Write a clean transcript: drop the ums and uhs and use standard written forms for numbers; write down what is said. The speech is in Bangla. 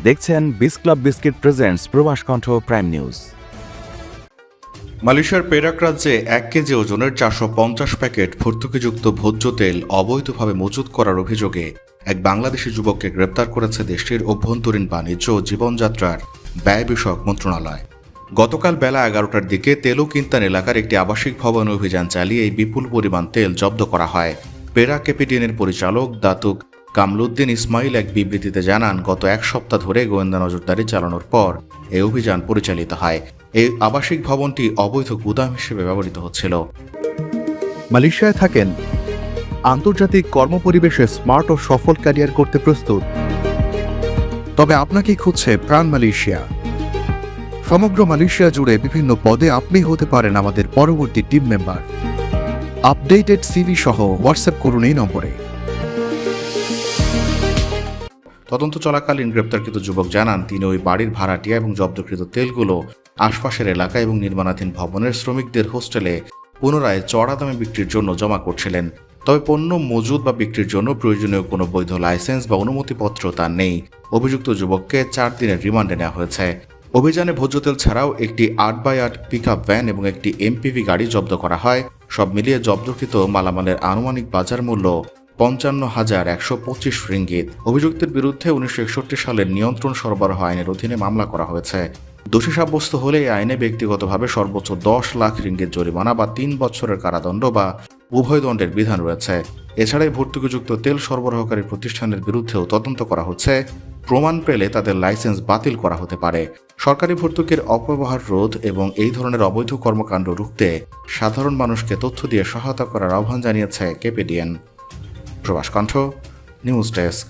দেখছেন বিস ক্লাব বিস্কিট প্রেজেন্টস প্রবাস কণ্ঠ প্রাইম নিউজ। মালয়েশিয়ার পেরাক রাজ্যে 1 কেজি ওজনের 450 প্যাকেট ভর্তুকিযুক্ত ভোজ্য তেল অবৈধভাবে মজুত করার অভিযোগে এক বাংলাদেশি যুবককে গ্রেপ্তার করেছে দেশটির অভ্যন্তরীণ বাণিজ্য ও জীবনযাত্রার ব্যয় বিষয়ক মন্ত্রণালয়। গতকাল বেলা 11টার দিকে তেলু কিন্তান এলাকার একটি আবাসিক ভবনে অভিযান চালিয়ে এই বিপুল পরিমাণ তেল জব্দ করা হয়। পেরাক ক্যাপিটিনের পরিচালক দাতুক কামলুদ্দিন ইসমাইল এক বিবৃতিতে জানান, গত এক সপ্তাহ ধরে গোয়েন্দা নজরদারি চালানোর পর এই অভিযান পরিচালিত হয়। এই আবাসিক ভবনটি অবৈধ গুদাম হিসেবে ব্যবহৃত হচ্ছিল। মালয়েশিয়ায় থাকেন, আন্তর্জাতিক কর্মপরিবেশে স্মার্ট ও সফল ক্যারিয়ার করতে প্রস্তুত, তবে আপনাকেই খুঁজছে প্রাণ মালয়েশিয়া। সমগ্র মালয়েশিয়া জুড়ে বিভিন্ন পদে আপনি হতে পারেন আমাদের পরবর্তী টিম মেম্বার। আপডেটেড সিভি সহ হোয়াটসঅ্যাপ করুন এই নম্বরে। তদন্ত চলাকালীন গ্রেপ্তারকৃত যুবক জানান, তিনি ওই বাড়ির ভাড়াটিয়া এবং জব্দকৃত তেলগুলো আশপাশের এলাকা এবং নির্মাণাধীন ভবনের শ্রমিকদের হোস্টেলে পুনরায় চড়া দামে বিক্রির জন্য জমা করছিলেন। তবে পণ্য মজুদ বা বিক্রির জন্য প্রয়োজনীয় কোনো বৈধ লাইসেন্স বা অনুমতিপত্র তার নেই। অভিযুক্ত যুবককে 4 দিনের রিমান্ডে নেওয়া হয়েছে। অভিযানে ভোজ্য তেল ছাড়াও একটি 8x8 পিকআপ ভ্যান এবং একটি এমপিভি গাড়ি জব্দ করা হয়। সব মিলিয়ে জব্দকৃত মালামালের আনুমানিক বাজার মূল্য 55,125 রিঙ্গিত। অভিযুক্তের বিরুদ্ধে 1961 সালের নিয়ন্ত্রণ সরবরাহ আইনের অধীনে মামলা করা হয়েছে। দোষী সাব্যস্ত হলে এই আইনে ব্যক্তিগতভাবে সর্বোচ্চ 10 লাখ রিঙ্গিত জরিমানা বা 3 বছরের কারাদণ্ড বা উভয় দণ্ডের বিধান রয়েছে। এছাড়াই ভর্তুকিযুক্ত তেল সরবরাহকারী প্রতিষ্ঠানের বিরুদ্ধেও তদন্ত করা হচ্ছে। প্রমাণ পেলে তাদের লাইসেন্স বাতিল করা হতে পারে। সরকারি ভর্তুকির অপব্যবহার রোধ এবং এই ধরনের অবৈধ কর্মকাণ্ড রুখতে সাধারণ মানুষকে তথ্য দিয়ে সহায়তা করার আহ্বান জানিয়েছে কেপিডিএন। প্রবাস কণ্ঠ নিউজ ডেস্ক।